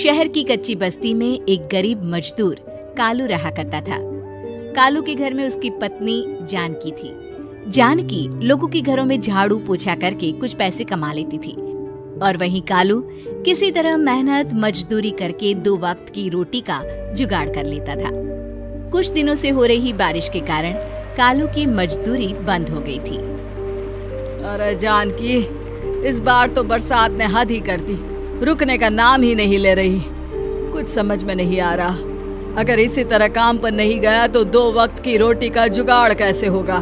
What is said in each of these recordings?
शहर की कच्ची बस्ती में एक गरीब मजदूर कालू रहा करता था। कालू के घर में उसकी पत्नी जानकी थी। जानकी लोगों के घरों में झाड़ू पोछा करके कुछ पैसे कमा लेती थी और वहीं कालू किसी तरह मेहनत मजदूरी करके 2 वक्त की रोटी का जुगाड़ कर लेता था। कुछ दिनों से हो रही बारिश के कारण कालू की मजदूरी बंद हो गई थी। अरे जानकी, इस बार तो बरसात ने हद ही कर दी, रुकने का नाम ही नहीं ले रही। कुछ समझ में नहीं आ रहा, अगर इसी तरह काम पर नहीं गया तो 2 वक्त की रोटी का जुगाड़ कैसे होगा।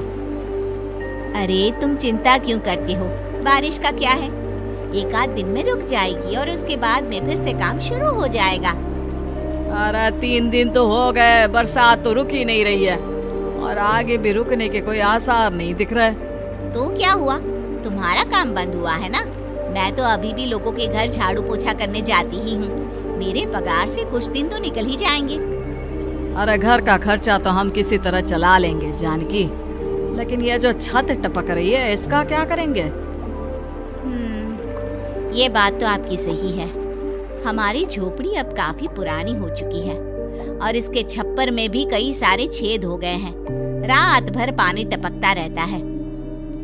अरे तुम चिंता क्यों करते हो, बारिश का क्या है, 1 आध दिन में रुक जाएगी और उसके बाद में फिर से काम शुरू हो जाएगा। अरे 3 दिन तो हो गए, बरसात तो रुक ही नहीं रही है और आगे भी रुकने के कोई आसार नहीं दिख रहे। तो क्या हुआ, तुम्हारा काम बंद हुआ है ना? मैं तो अभी भी लोगों के घर झाड़ू पोछा करने जाती ही हूँ। मेरे पगार से कुछ दिन तो निकल ही जाएंगे। अरे घर का खर्चा तो हम किसी तरह चला लेंगे जानकी, लेकिन ये जो छत टपक रही है इसका क्या करेंगे? ये बात तो आपकी सही है। हमारी झोपड़ी अब काफी पुरानी हो चुकी है और इसके छप्पर में भी कई सारे छेद हो गए हैं। रात भर पानी टपकता रहता है।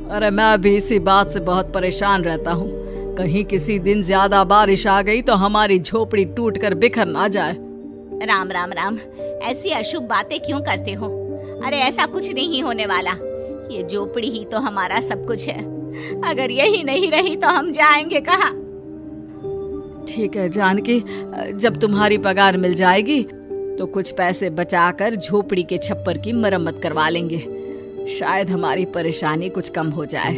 अरे मैं भी इसी बात से बहुत परेशान रहता हूँ। कहीं किसी दिन ज्यादा बारिश आ गई तो हमारी झोपड़ी टूटकर बिखर ना जाए। राम राम राम, ऐसी अशुभ बातें क्यों करते हो? अरे ऐसा कुछ नहीं होने वाला। ये झोपड़ी ही तो हमारा सब कुछ है। अगर यही नहीं रही तो हम जाएंगे कहाँ? ठीक है जानकी, जब तुम्हारी पगार मिल जाएगी तो कुछ पैसे बचाकर झोपड़ी के छप्पर की मरम्मत करवा लेंगे। शायद हमारी परेशानी कुछ कम हो जाए।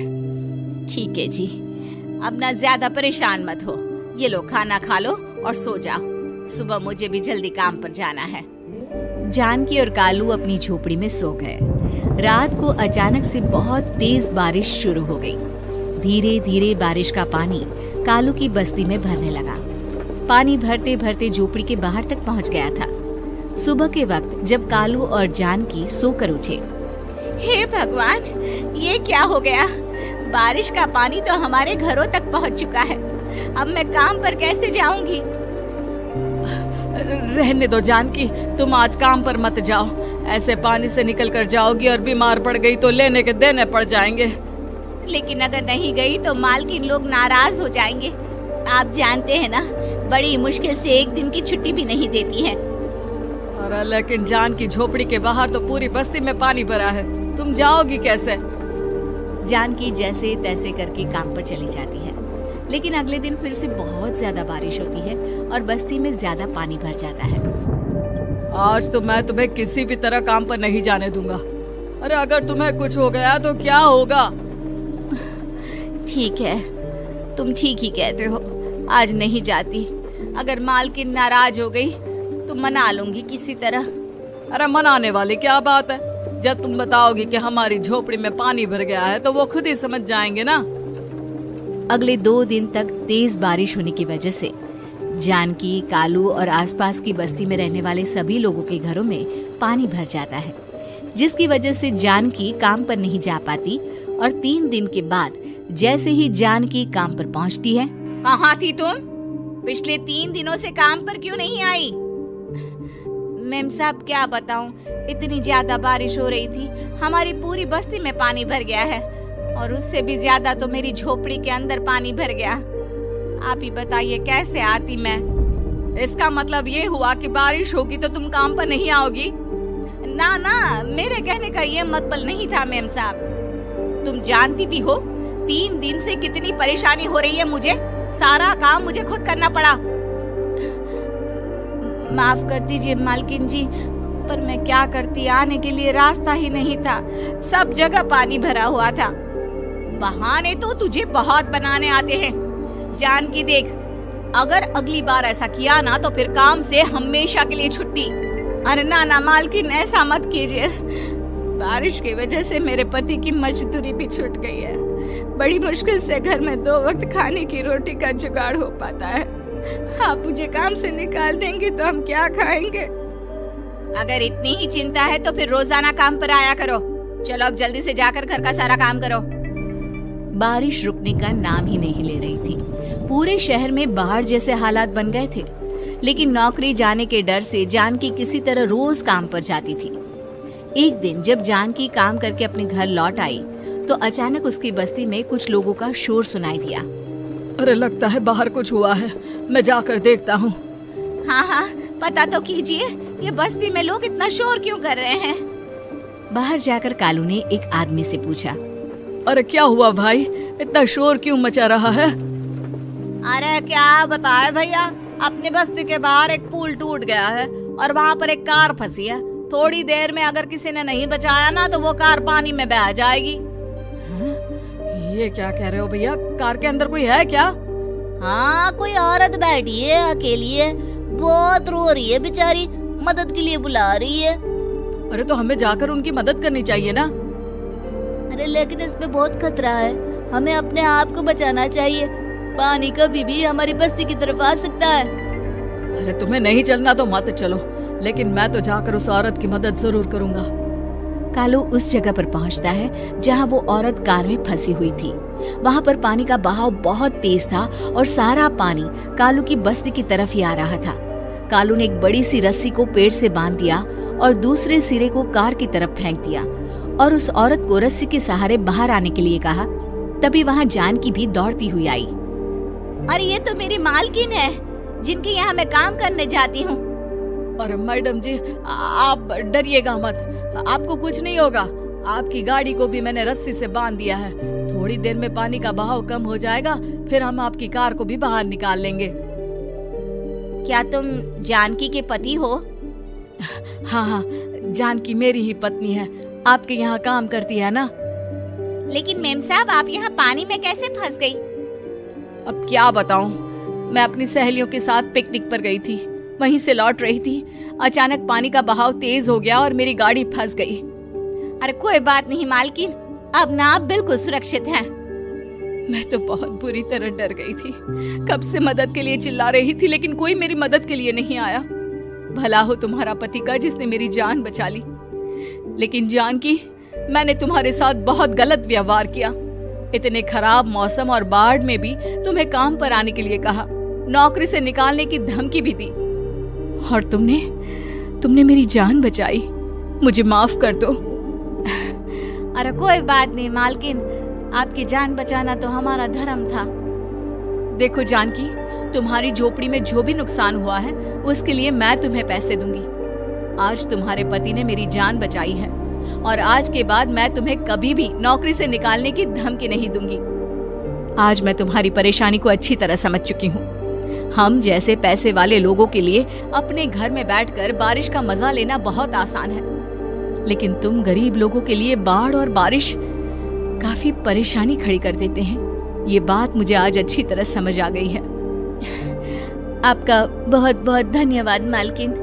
ठीक है जी, अब ना ज्यादा परेशान मत हो। ये लो, खाना खा लो और सो जाओ। सुबह मुझे भी जल्दी काम पर जाना है। जानकी और कालू अपनी झोपड़ी में सो गए। रात को अचानक से बहुत तेज बारिश शुरू हो गई। धीरे धीरे बारिश का पानी कालू की बस्ती में भरने लगा। पानी भरते भरते झोपड़ी के बाहर तक पहुंच गया था। सुबह के वक्त जब कालू और जानकी सोकर उठे, हे भगवान, ये क्या हो गया? बारिश का पानी तो हमारे घरों तक पहुंच चुका है। अब मैं काम पर कैसे जाऊंगी? रहने दो जानकी, तुम आज काम पर मत जाओ। ऐसे पानी से निकल कर जाओगी और बीमार पड़ गई तो लेने के देने पड़ जाएंगे। लेकिन अगर नहीं गई तो मालकिन लोग नाराज हो जाएंगे। आप जानते हैं ना, बड़ी मुश्किल से 1 दिन की छुट्टी भी नहीं देती है। अरे लेकिन जानकी, झोपड़ी के बाहर तो पूरी बस्ती में पानी भरा है, तुम जाओगी कैसे? जानकी जैसे तैसे करके काम पर चली जाती है, लेकिन अगले दिन फिर से बहुत ज्यादा बारिश होती है और बस्ती में ज्यादा पानी भर जाता है। आज तो मैं तुम्हें किसी भी तरह काम पर नहीं जाने दूंगा। अरे अगर तुम्हें कुछ हो गया तो क्या होगा? ठीक है, तुम ठीक ही कहते हो। आज नहीं जाती। अगर मालकिन नाराज हो गई तो मना लूंगी किसी तरह। अरे मनाने वाली क्या बात है? जब तुम बताओगी कि हमारी झोपड़ी में पानी भर गया है तो वो खुद ही समझ जाएंगे ना। अगले 2 दिन तक तेज बारिश होने की वजह से जानकी, कालू और आसपास की बस्ती में रहने वाले सभी लोगों के घरों में पानी भर जाता है, जिसकी वजह से जानकी काम पर नहीं जा पाती। और 3 दिन के बाद जैसे ही जानकी काम पर पहुंचती है, कहाँ थी तुम? पिछले 3 दिनों से काम पर क्यों नहीं आई? मेम साहब, क्या बताऊं, इतनी ज्यादा बारिश हो रही थी, हमारी पूरी बस्ती में पानी भर गया है और उससे भी ज्यादा तो मेरी झोपड़ी के अंदर पानी भर गया। आप ही बताइए कैसे आती मैं? इसका मतलब ये हुआ कि बारिश होगी तो तुम काम पर नहीं आओगी? ना ना, मेरे कहने का ये मतलब नहीं था मेम साहब। तुम जानती भी हो 3 दिन से कितनी परेशानी हो रही है मुझे। सारा काम मुझे खुद करना पड़ा। माफ कर दीजिए मालकिन जी, पर मैं क्या करती, आने के लिए रास्ता ही नहीं था। सब जगह पानी भरा हुआ था। बहाने तो तुझे बहुत बनाने आते हैं। जानकी देख, अगर अगली बार ऐसा किया ना तो फिर काम से हमेशा के लिए छुट्टी। अरे ना ना मालकिन, ऐसा मत कीजिए। बारिश की वजह से मेरे पति की मजदूरी भी छूट गई है। बड़ी मुश्किल से घर में 2 वक्त खाने की रोटी का जुगाड़ हो पाता है। आप मुझे काम से निकाल देंगे तो हम क्या खाएंगे? अगर इतनी ही चिंता है तो फिर रोजाना काम पर आया करो। चलो अब जल्दी से जाकर घर का सारा काम करो। बारिश रुकने का नाम ही नहीं ले रही थी। पूरे शहर में बाढ़ जैसे हालात बन गए थे। लेकिन नौकरी जाने के डर से जानकी किसी तरह रोज काम पर जाती थी। एक दिन जब जानकी काम करके अपने घर लौट आई तो अचानक उसकी बस्ती में कुछ लोगों का शोर सुनाई दिया। अरे लगता है बाहर कुछ हुआ है, मैं जाकर देखता हूँ। हाँ, पता तो कीजिए, ये बस्ती में लोग इतना शोर क्यों कर रहे हैं? बाहर जाकर कालू ने एक आदमी से पूछा। अरे क्या हुआ भाई, इतना शोर क्यों मचा रहा है? अरे क्या बताए भैया, अपनी बस्ती के बाहर एक पुल टूट गया है और वहाँ पर एक कार फंसी है। थोड़ी देर में अगर किसी ने नहीं बचाया ना तो वो कार पानी में बह जाएगी। ये क्या कह रहे हो भैया, कार के अंदर कोई है क्या? हाँ, कोई औरत बैठी है, अकेली है, बहुत रो रही है बेचारी, मदद के लिए बुला रही है। अरे तो हमें जाकर उनकी मदद करनी चाहिए ना। अरे लेकिन इसमें बहुत खतरा है, हमें अपने आप को बचाना चाहिए, पानी कभी भी हमारी बस्ती की तरफ आ सकता है। अरे तुम्हें नहीं चलना तो मत चलो, लेकिन मैं तो जाकर उस औरत की मदद जरूर करूंगा। कालू उस जगह पर पहुंचता है जहां वो औरत कार में फंसी हुई थी। वहां पर पानी का बहाव बहुत तेज था और सारा पानी कालू की बस्ती की तरफ ही आ रहा था। कालू ने एक बड़ी सी रस्सी को पेड़ से बांध दिया और दूसरे सिरे को कार की तरफ फेंक दिया और उस औरत को रस्सी के सहारे बाहर आने के लिए कहा। तभी वहां जानकी भी दौड़ती हुई आई। अरे ये तो मेरी मालकिन है, जिनके यहाँ मैं काम करने जाती हूँ। अरे मैडम जी, आप डरिएगा मत, आपको कुछ नहीं होगा। आपकी गाड़ी को भी मैंने रस्सी से बांध दिया है। थोड़ी देर में पानी का बहाव कम हो जाएगा, फिर हम आपकी कार को भी बाहर निकाल लेंगे। क्या तुम जानकी के पति हो? हाँ, जानकी मेरी ही पत्नी है, आपके यहाँ काम करती है ना। लेकिन मेम साहब, आप यहाँ पानी में कैसे फंस गई? अब क्या बताऊं, मैं अपनी सहेलियों के साथ पिकनिक पर गई थी, वहीं से लौट रही थी। अचानक पानी का बहाव तेज हो गया और मेरी गाड़ी फंस गई। अरे कोई बात नहीं मालकिन, अब ना आप बिल्कुल सुरक्षित हैं। मैं तो बहुत बुरी तरह डर गई थी, कब से मदद के लिए चिल्ला रही थी, लेकिन कोई मेरी मदद के लिए नहीं आया। भला हो तुम्हारा पति का जिसने मेरी जान बचा ली। लेकिन जानकी, मैंने तुम्हारे साथ बहुत गलत व्यवहार किया। इतने खराब मौसम और बाढ़ में भी तुम्हें काम पर आने के लिए कहा, नौकरी से निकालने की धमकी भी दी, और तुमने मेरी जान बचाई। मुझे माफ कर दो। अरे कोई बात नहीं मालकिन, आपकी जान बचाना तो हमारा धर्म था। देखो जानकी, तुम्हारी झोपड़ी में जो भी नुकसान हुआ है उसके लिए मैं तुम्हें पैसे दूंगी। आज तुम्हारे पति ने मेरी जान बचाई है और आज के बाद मैं तुम्हें कभी भी नौकरी से निकालने की धमकी नहीं दूंगी। आज मैं तुम्हारी परेशानी को अच्छी तरह समझ चुकी हूँ। हम जैसे पैसे वाले लोगों के लिए अपने घर में बैठकर बारिश का मजा लेना बहुत आसान है, लेकिन तुम गरीब लोगों के लिए बाढ़ और बारिश काफी परेशानी खड़ी कर देते हैं। ये बात मुझे आज अच्छी तरह समझ आ गई है। आपका बहुत बहुत धन्यवाद मालकिन।